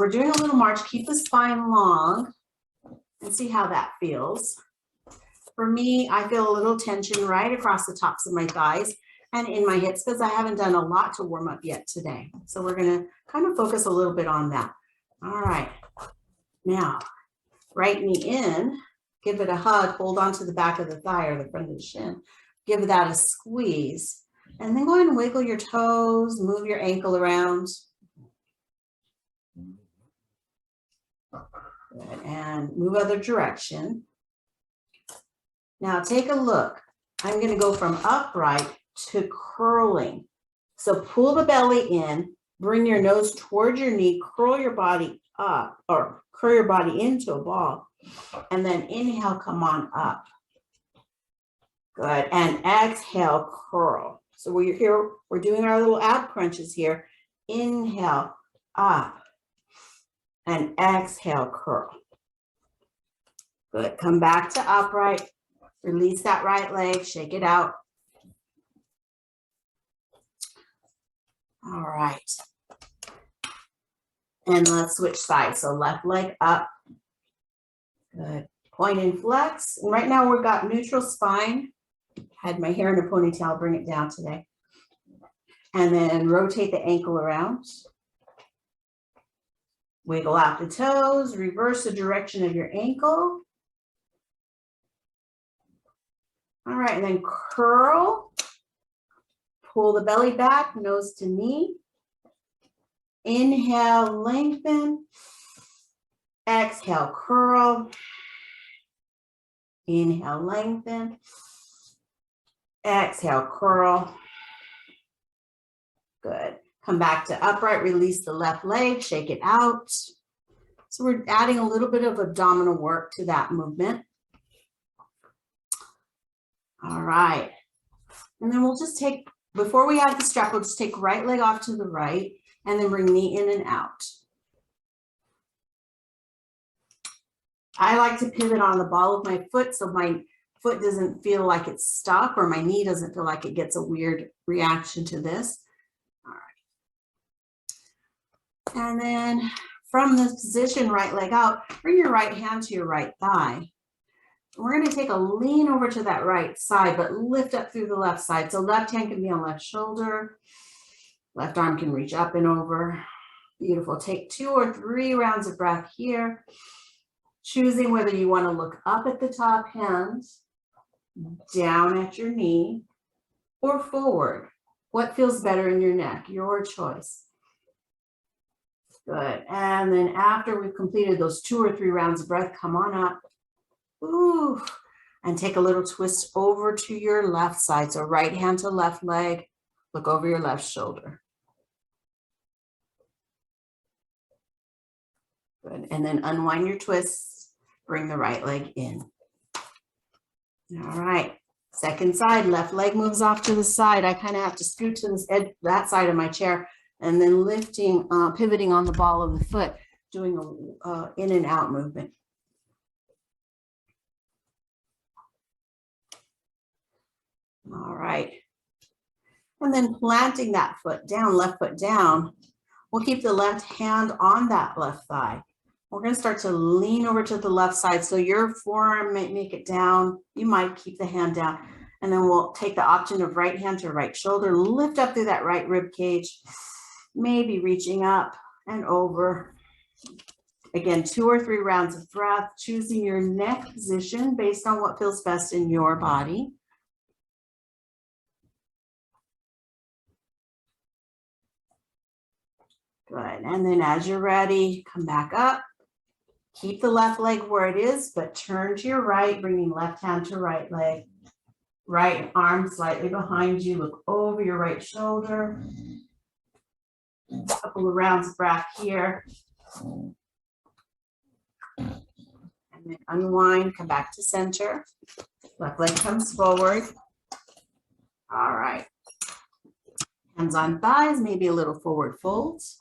we're doing a little march. Keep the spine long and see how that feels. For me, I feel a little tension right across the tops of my thighs and in my hips because I haven't done a lot to warm up yet today. So we're going to kind of focus a little bit on that. All right. Now, right knee in, give it a hug, hold on to the back of the thigh or the front of the shin. Give that a squeeze. And then go ahead and wiggle your toes, move your ankle around. Good. And move other direction. Now take a look. I'm going to go from upright to curling. So pull the belly in, bring your nose towards your knee, curl your body up or curl your body into a ball, and then inhale, come on up. Good. And exhale, curl. So we're here, we're doing our little ab crunches here. Inhale, up, and exhale, curl. Good. Come back to upright. Release that right leg, shake it out. All right. And let's switch sides. So left leg up. Good. Point and flex. And right now we've got neutral spine. Had my hair in a ponytail, bring it down today. And then rotate the ankle around. Wiggle out the toes, reverse the direction of your ankle. All right, and then curl. Pull the belly back, nose to knee. Inhale, lengthen. Exhale, curl. Inhale, lengthen. Exhale, curl. Good. Come back to upright, release the left leg, shake it out. So we're adding a little bit of abdominal work to that movement. All right. And then we'll just take, before we add the strap, we'll just take right leg off to the right and then bring knee in and out. I like to pivot on the ball of my foot so my foot doesn't feel like it's stuck or my knee doesn't feel like it gets a weird reaction to this. All right. And then from this position, right leg out, bring your right hand to your right thigh. We're going to take a lean over to that right side, but lift up through the left side. So left hand can be on left shoulder. Left arm can reach up and over. Beautiful. Take 2 or 3 rounds of breath here. Choosing whether you want to look up at the top, hands, down at your knee, or forward. What feels better in your neck? Your choice. Good. And then after we've completed those 2 or 3 rounds of breath, come on up. Ooh, and take a little twist over to your left side. So right hand to left leg, look over your left shoulder. Good. And then unwind your twists, bring the right leg in. All right. Second side, left leg moves off to the side. I kind of have to scoot to this edge, that side of my chair, and then lifting, pivoting on the ball of the foot, doing a in and out movement. All right. And then planting that foot down, left foot down, we'll keep the left hand on that left thigh. We're going to start to lean over to the left side. So your forearm might make it down. You might keep the hand down. And then we'll take the option of right hand to right shoulder, lift up through that right rib cage, maybe reaching up and over. Again, 2 or 3 rounds of breath, choosing your neck position based on what feels best in your body. Good. And then as you're ready, come back up. Keep the left leg where it is, but turn to your right, bringing left hand to right leg. Right arm slightly behind you. Look over your right shoulder. A couple of rounds of breath here. And then unwind, come back to center. Left leg comes forward. All right. Hands on thighs, maybe a little forward folds.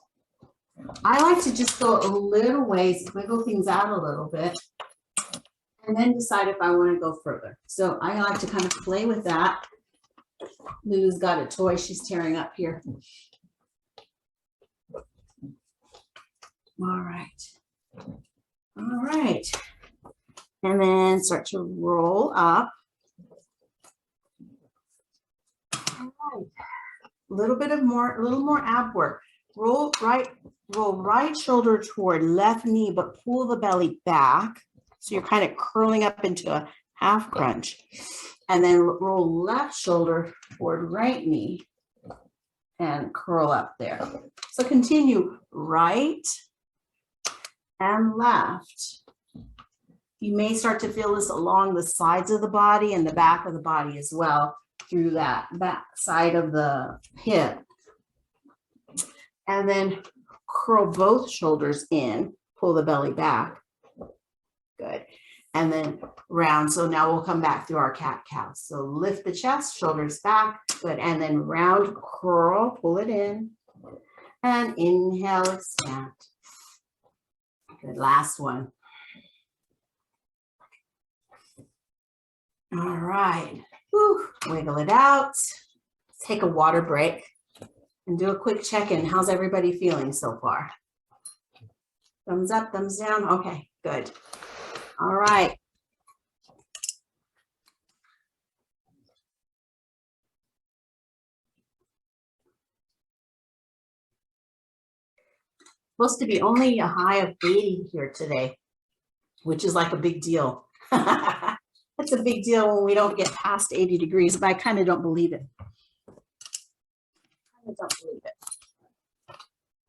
I like to just go a little ways, wiggle things out a little bit, and then decide if I want to go further. So I like to kind of play with that. Lulu's got a toy she's tearing up here. All right. All right. And then start to roll up. All right. A little more ab work. Roll right shoulder toward left knee, but pull the belly back. So you're kind of curling up into a half crunch. And then roll left shoulder toward right knee and curl up there. So continue right and left. You may start to feel this along the sides of the body and the back of the body as well, through that back side of the hip. And then curl both shoulders in, pull the belly back. Good. And then round. So now we'll come back through our cat-cow. So lift the chest, shoulders back. Good. And then round, curl, pull it in. And inhale, expand. Good. Last one. All right. Whew. Wiggle it out. Take a water break and do a quick check-in. How's everybody feeling so far? Thumbs up, thumbs down. Okay, good. All right. Supposed to be only a high of 80 here today, which is like a big deal. That's a big deal when we don't get past 80 degrees, but I kind of don't believe it.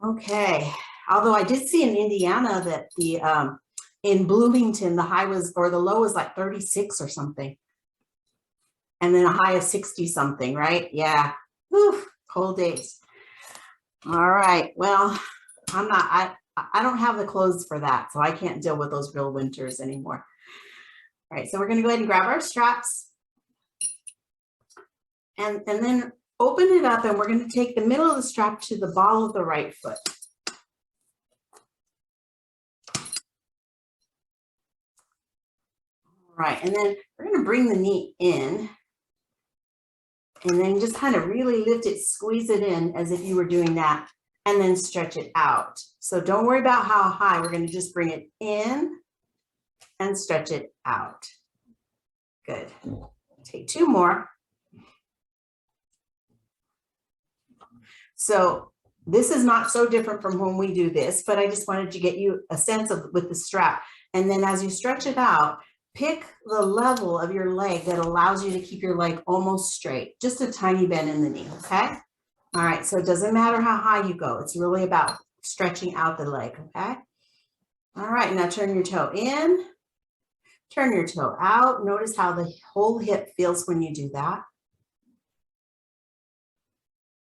Okay, although I did see in Indiana that the in Bloomington, the high was, or the low was like 36 or something. And then a high of 60 something, right? Yeah, whew, cold days. All right, well, I don't have the clothes for that, so I can't deal with those real winters anymore. All right, so we're gonna go ahead and grab our straps and then open it up, and we're gonna take the middle of the strap to the ball of the right foot. All right, and then we're gonna bring the knee in and then just kind of really lift it, squeeze it in as if you were doing that, and then stretch it out. So don't worry about how high, we're gonna just bring it in and stretch it out. Good. Take two more. So this is not so different from when we do this, but I just wanted to get you a sense of with the strap. And then as you stretch it out, pick the level of your leg that allows you to keep your leg almost straight, just a tiny bend in the knee, okay? All right, so it doesn't matter how high you go. It's really about stretching out the leg, okay? All right, now turn your toe in, turn your toe out. Notice how the whole hip feels when you do that.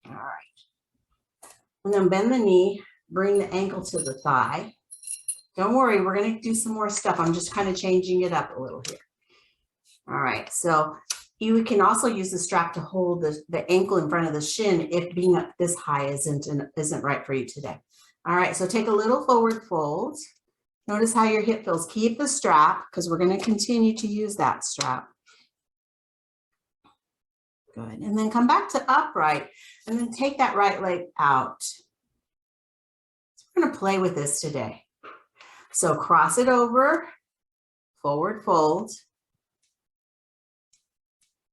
All right. And then bend the knee, bring the ankle to the thigh. Don't worry, we're gonna do some more stuff. I'm just kind of changing it up a little here. All right, so you can also use the strap to hold the ankle in front of the shin if being up this high isn't right for you today. All right, so take a little forward fold. Notice how your hip feels. Keep the strap because we're gonna continue to use that strap. Good, and then come back to upright and then take that right leg out. So we're gonna play with this today. So cross it over, forward fold.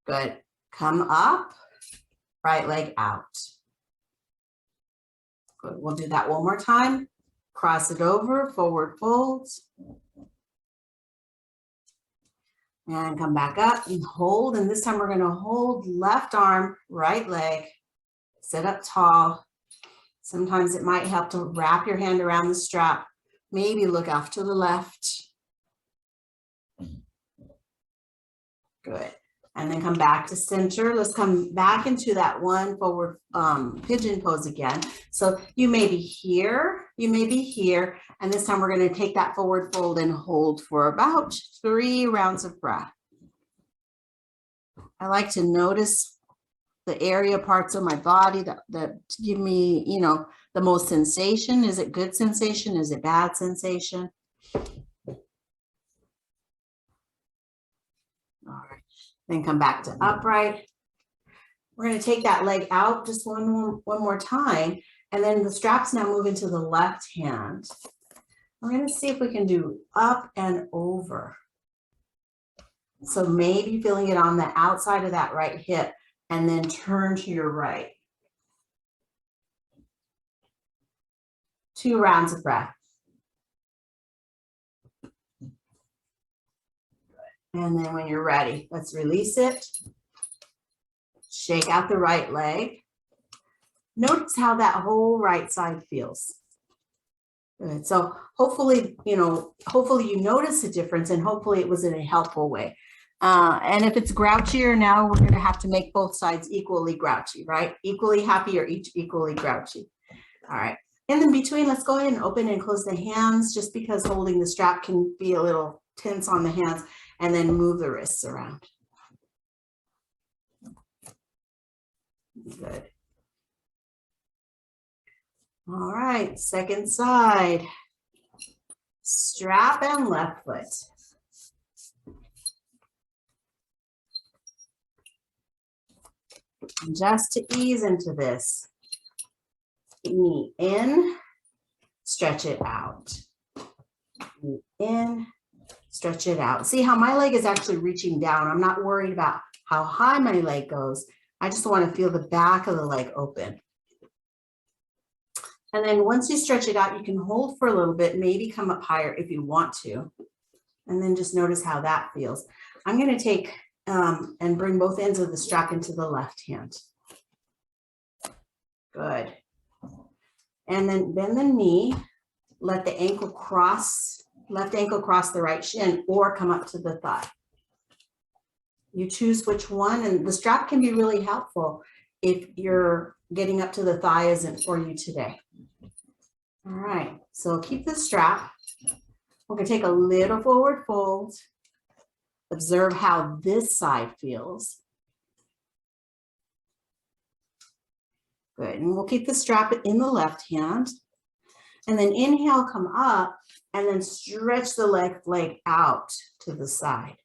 Good, come up, right leg out. Good, we'll do that one more time. Cross it over, forward fold. And come back up and hold. And this time we're gonna hold left arm, right leg, sit up tall. Sometimes it might help to wrap your hand around the strap. Maybe look off to the left. Good. And then come back to center. Let's come back into that one forward pigeon pose again. So you may be here, you may be here. And this time we're going to take that forward fold and hold for about 3 rounds of breath. I like to notice the area parts of my body that give me, you know, the most sensation. Is it good sensation? Is it bad sensation? All right. Then come back to upright. We're going to take that leg out just one more time. And then the straps now move into the left hand. We're going to see if we can do up and over. So maybe feeling it on the outside of that right hip and then turn to your right. 2 rounds of breath. And then when you're ready, let's release it. Shake out the right leg. Notice how that whole right side feels. Good. So hopefully, hopefully you notice a difference, and hopefully it was in a helpful way. And if it's grouchier, now we're going to have to make both sides equally grouchy, right? Equally happy or equally grouchy. All right. And in between, let's go ahead and open and close the hands, just because holding the strap can be a little tense on the hands, and then move the wrists around. Good. All right, second side. Strap and left foot. And just to ease into this, knee in, stretch it out. Knee in, stretch it out. See how my leg is actually reaching down. I'm not worried about how high my leg goes. I just want to feel the back of the leg open. And then once you stretch it out, you can hold for a little bit, maybe come up higher if you want to. And then just notice how that feels. I'm going to take and bring both ends of the strap into the left hand. Good. And then bend the knee, let the ankle cross, left ankle cross the right shin, or come up to the thigh. You choose which one, and the strap can be really helpful if you're getting up to the thigh isn't for you today. All right, so keep the strap. We're going to take a little forward fold. Observe how this side feels. Good, and we'll keep the strap in the left hand. And then inhale, come up, and then stretch the left leg out to the side.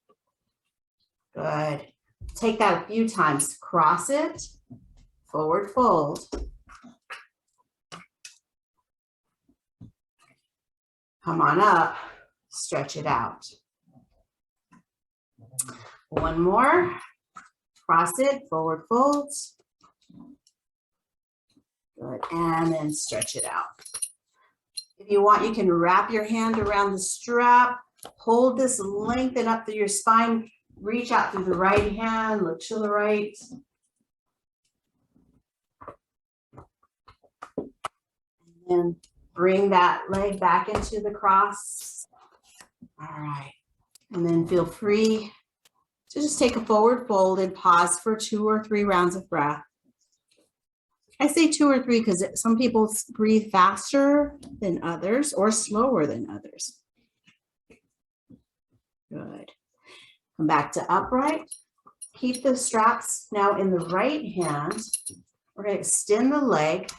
Good. Take that a few times. Cross it, forward fold. Come on up, stretch it out. One more. Cross it, forward fold. Good, and then stretch it out. If you want, you can wrap your hand around the strap, hold this, lengthen up through your spine, reach out through the right hand, look to the right. And then bring that leg back into the cross. All right, and then feel free to just take a forward fold and pause for 2 or 3 rounds of breath. I say 2 or 3 because some people breathe faster than others or slower than others. Good. Come back to upright. Keep the straps now in the right hand. We're going to extend the leg.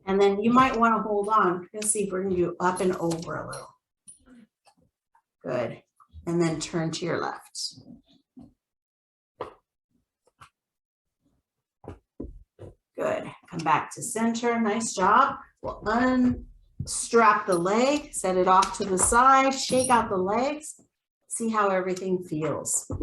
And then you might want to hold on. We're going to see if we're going to do up and over a little. Good. And then turn to your left. Good. Come back to center. Nice job. We'll unstrap the leg, set it off to the side, shake out the legs, see how everything feels.